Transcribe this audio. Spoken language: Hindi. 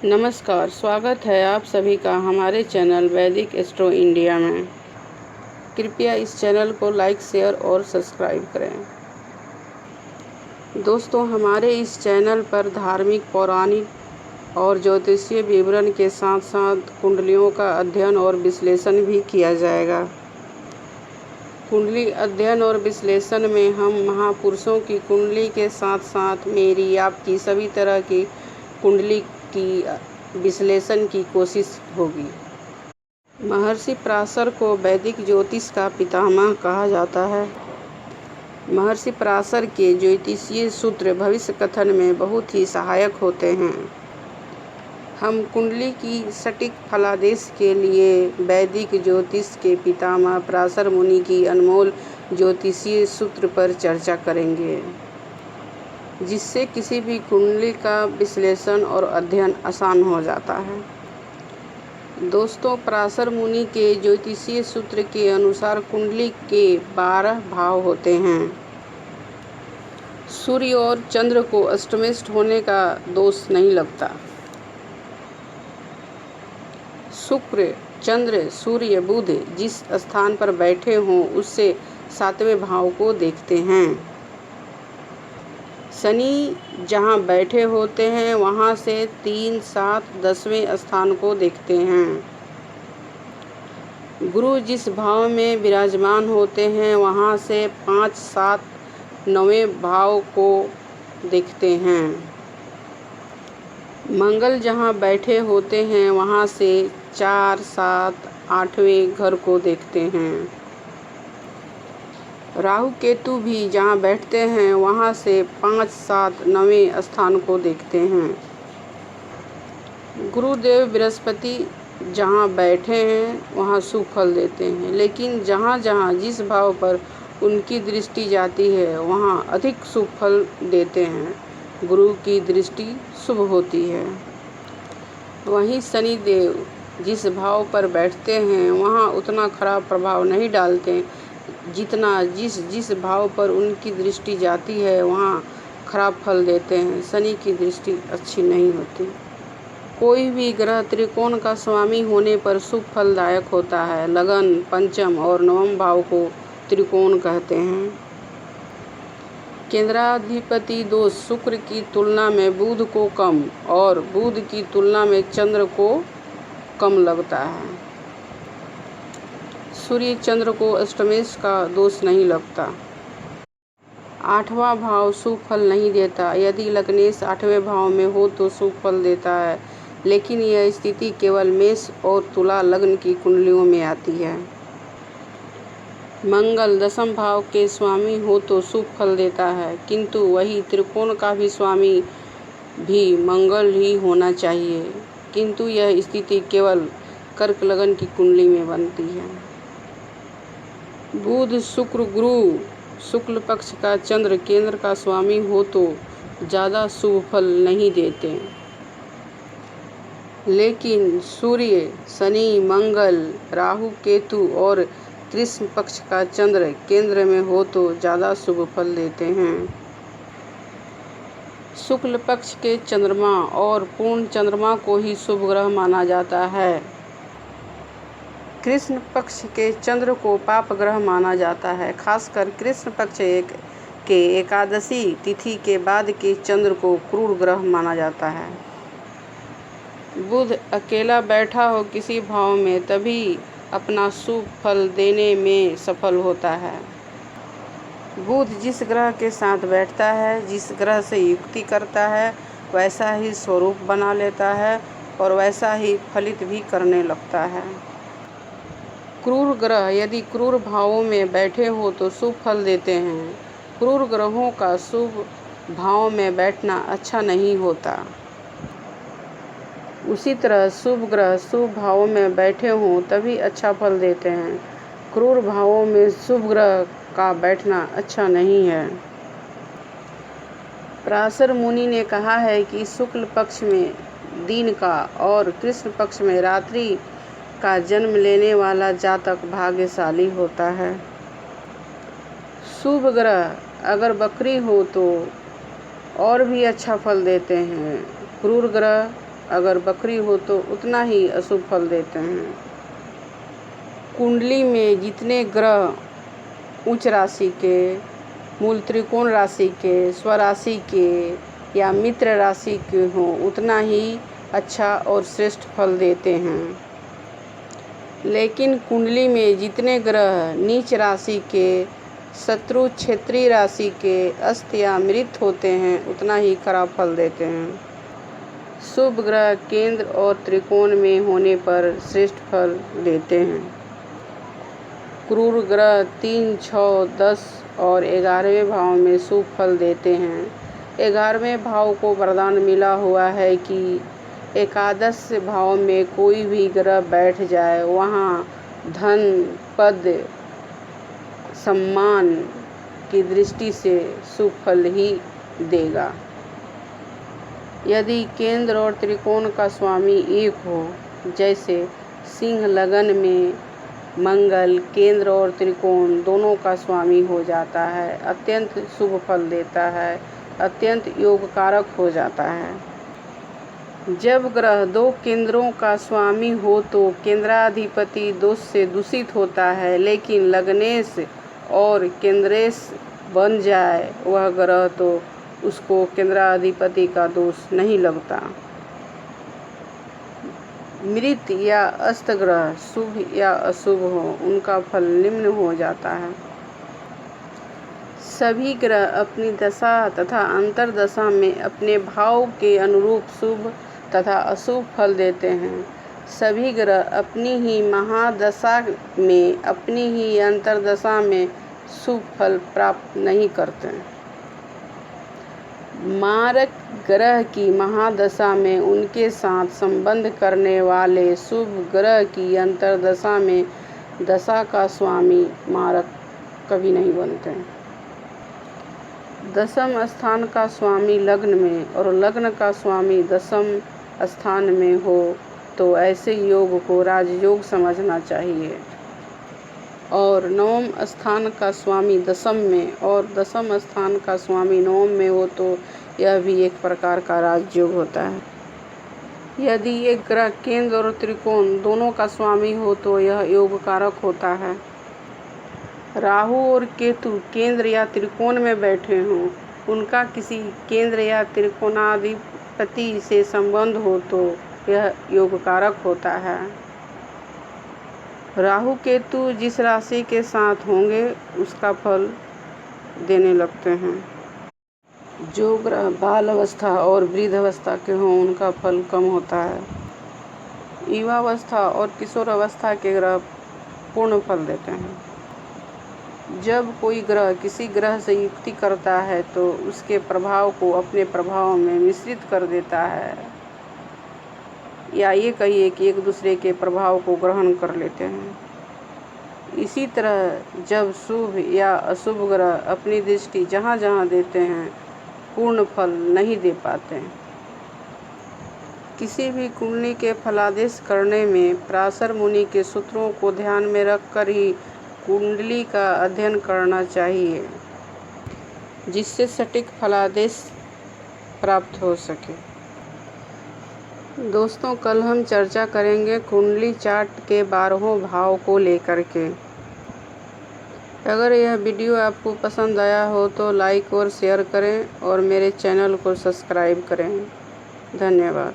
नमस्कार, स्वागत है आप सभी का हमारे चैनल वैदिक एस्ट्रो इंडिया में। कृपया इस चैनल को लाइक, शेयर और सब्सक्राइब करें। दोस्तों, हमारे इस चैनल पर धार्मिक, पौराणिक और ज्योतिषीय विवरण के साथ साथ कुंडलियों का अध्ययन और विश्लेषण भी किया जाएगा। कुंडली अध्ययन और विश्लेषण में हम महापुरुषों की कुंडली के साथ साथ मेरी, आपकी सभी तरह की कुंडली की विश्लेषण की कोशिश होगी। महर्षि पराशर को वैदिक ज्योतिष का पितामह कहा जाता है। महर्षि पराशर के ज्योतिषीय सूत्र भविष्य कथन में बहुत ही सहायक होते हैं। हम कुंडली की सटीक फलादेश के लिए वैदिक ज्योतिष के पितामह पराशर मुनि की अनमोल ज्योतिषीय सूत्र पर चर्चा करेंगे, जिससे किसी भी कुंडली का विश्लेषण और अध्ययन आसान हो जाता है। दोस्तों, पराशर मुनि के ज्योतिषीय सूत्र के अनुसार कुंडली के 12 भाव होते हैं। सूर्य और चंद्र को अष्टमेष्ठ होने का दोष नहीं लगता। शुक्र, चंद्र, सूर्य, बुध जिस स्थान पर बैठे हों उससे 7वें भाव को देखते हैं। शनि जहाँ बैठे होते हैं वहाँ से 3, 7, 10वें स्थान को देखते हैं। गुरु जिस भाव में विराजमान होते हैं वहाँ से 5, 7, 9वें भाव को देखते हैं। मंगल जहाँ बैठे होते हैं वहाँ से 4, 7, 8वें घर को देखते हैं। राहु केतु भी जहाँ बैठते हैं वहाँ से 5, 7, 9वें स्थान को देखते हैं। गुरुदेव बृहस्पति जहाँ बैठे हैं वहाँ शुभ फल देते हैं, लेकिन जहाँ जहाँ जिस भाव पर उनकी दृष्टि जाती है वहाँ अधिक शुभ फल देते हैं। गुरु की दृष्टि शुभ होती है। वहीं शनिदेव जिस भाव पर बैठते हैं वहाँ उतना खराब प्रभाव नहीं डालते, जितना जिस भाव पर उनकी दृष्टि जाती है वहाँ खराब फल देते हैं। शनि की दृष्टि अच्छी नहीं होती। कोई भी ग्रह त्रिकोण का स्वामी होने पर शुभ फलदायक होता है। लगन, पंचम और नवम भाव को त्रिकोण कहते हैं। केंद्राधिपति दोष शुक्र की तुलना में बुध को कम और बुध की तुलना में चंद्र को कम लगता है। सूर्य चंद्र को अष्टमेश का दोष नहीं लगता। 8वां भाव शुभ फल नहीं देता। यदि लग्नेश 8वें भाव में हो तो शुभ फल देता है, लेकिन यह स्थिति केवल मेष और तुला लग्न की कुंडलियों में आती है। मंगल 10वें भाव के स्वामी हो तो शुभ फल देता है, किंतु वही त्रिकोण का भी स्वामी भी मंगल ही होना चाहिए, किंतु यह स्थिति केवल कर्क लग्न की कुंडली में बनती है। बुध, शुक्र, गुरु, शुक्ल पक्ष का चंद्र केंद्र का स्वामी हो तो ज़्यादा शुभ फल नहीं देते, लेकिन सूर्य, शनि, मंगल, राहु, केतु और कृष्ण पक्ष का चंद्र केंद्र में हो तो ज़्यादा शुभ फल देते हैं। शुक्ल पक्ष के चंद्रमा और पूर्ण चंद्रमा को ही शुभ ग्रह माना जाता है। कृष्ण पक्ष के चंद्र को पाप ग्रह माना जाता है। खासकर कृष्ण पक्ष के एकादशी तिथि के बाद के चंद्र को क्रूर ग्रह माना जाता है। बुध अकेला बैठा हो किसी भाव में तभी अपना शुभ फल देने में सफल होता है। बुध जिस ग्रह के साथ बैठता है, जिस ग्रह से युक्ति करता है, वैसा ही स्वरूप बना लेता है और वैसा ही फलित भी करने लगता है। क्रूर ग्रह यदि क्रूर भावों में बैठे हो तो शुभ फल देते हैं। क्रूर ग्रहों का शुभ भाव में बैठना अच्छा नहीं होता। उसी तरह शुभ ग्रह शुभ भावों में बैठे हों तभी अच्छा फल देते हैं। क्रूर भावों में शुभ ग्रह का बैठना अच्छा नहीं है। पराशर मुनि ने कहा है कि शुक्ल पक्ष में दिन का और कृष्ण पक्ष में रात्रि का जन्म लेने वाला जातक भाग्यशाली होता है। शुभ ग्रह अगर बकरी हो तो और भी अच्छा फल देते हैं। क्रूर ग्रह अगर बकरी हो तो उतना ही अशुभ फल देते हैं। कुंडली में जितने ग्रह उच्च राशि के, मूल त्रिकोण राशि के, स्वराशि के या मित्र राशि के हों उतना ही अच्छा और श्रेष्ठ फल देते हैं। लेकिन कुंडली में जितने ग्रह नीच राशि के, शत्रु क्षेत्रीय राशि के, अस्त या मृत होते हैं उतना ही खराब फल देते हैं। शुभ ग्रह केंद्र और त्रिकोण में होने पर श्रेष्ठ फल देते हैं। क्रूर ग्रह 3, 6, 10 और 11वें भाव में शुभ फल देते हैं। 11वें भाव को वरदान मिला हुआ है कि एकादश भाव में कोई भी ग्रह बैठ जाए वहाँ धन, पद, सम्मान की दृष्टि से शुभ फल ही देगा। यदि केंद्र और त्रिकोण का स्वामी एक हो, जैसे सिंह लगन में मंगल केंद्र और त्रिकोण दोनों का स्वामी हो जाता है, अत्यंत शुभ फल देता है, अत्यंत योगकारक हो जाता है। जब ग्रह दो केंद्रों का स्वामी हो तो केंद्राधिपति दोष से दूषित होता है, लेकिन लग्नेश और केंद्रेश बन जाए वह ग्रह तो उसको केंद्राधिपति का दोष नहीं लगता। मृत या अस्त ग्रह शुभ या अशुभ हो उनका फल निम्न हो जाता है। सभी ग्रह अपनी दशा तथा अंतर्दशा में अपने भाव के अनुरूप शुभ तथा अशुभ फल देते हैं। सभी ग्रह अपनी ही महादशा में, अपनी ही अंतर्दशा में शुभ फल प्राप्त नहीं करते। मारक ग्रह की महादशा में उनके साथ संबंध करने वाले शुभ ग्रह की अंतर्दशा में दशा का स्वामी मारक कभी नहीं बनते। दशम स्थान का स्वामी लग्न में और लग्न का स्वामी दशम स्थान में हो तो ऐसे योग को राजयोग समझना चाहिए। और नवम स्थान का स्वामी दशम में और दशम स्थान का स्वामी नवम में हो तो यह भी एक प्रकार का राजयोग होता है। यदि एक ग्रह केंद्र और त्रिकोण दोनों का स्वामी हो तो यह योगकारक होता है। राहु और केतु केंद्र या त्रिकोण में बैठे हों, उनका किसी केंद्र या त्रिकोणाधिपति से संबंध हो तो यह योगकारक होता है। राहु केतु जिस राशि के साथ होंगे उसका फल देने लगते हैं। जो ग्रह बाल अवस्था और वृद्ध अवस्था के हों उनका फल कम होता है। युवावस्था और किशोर अवस्था के ग्रह पूर्ण फल देते हैं। जब कोई ग्रह किसी ग्रह से युक्ति करता है तो उसके प्रभाव को अपने प्रभाव में मिश्रित कर देता है, या ये कहिए कि एक दूसरे के प्रभाव को ग्रहण कर लेते हैं। इसी तरह जब शुभ या अशुभ ग्रह अपनी दृष्टि जहाँ जहाँ देते हैं पूर्ण फल नहीं दे पाते। किसी भी कुंडली के फलादेश करने में पराशर मुनि के सूत्रों को ध्यान में रखकर ही कुंडली का अध्ययन करना चाहिए, जिससे सटीक फलादेश प्राप्त हो सके। दोस्तों, कल हम चर्चा करेंगे कुंडली चार्ट के 12वें भाव को लेकर के। अगर यह वीडियो आपको पसंद आया हो तो लाइक और शेयर करें और मेरे चैनल को सब्सक्राइब करें। धन्यवाद।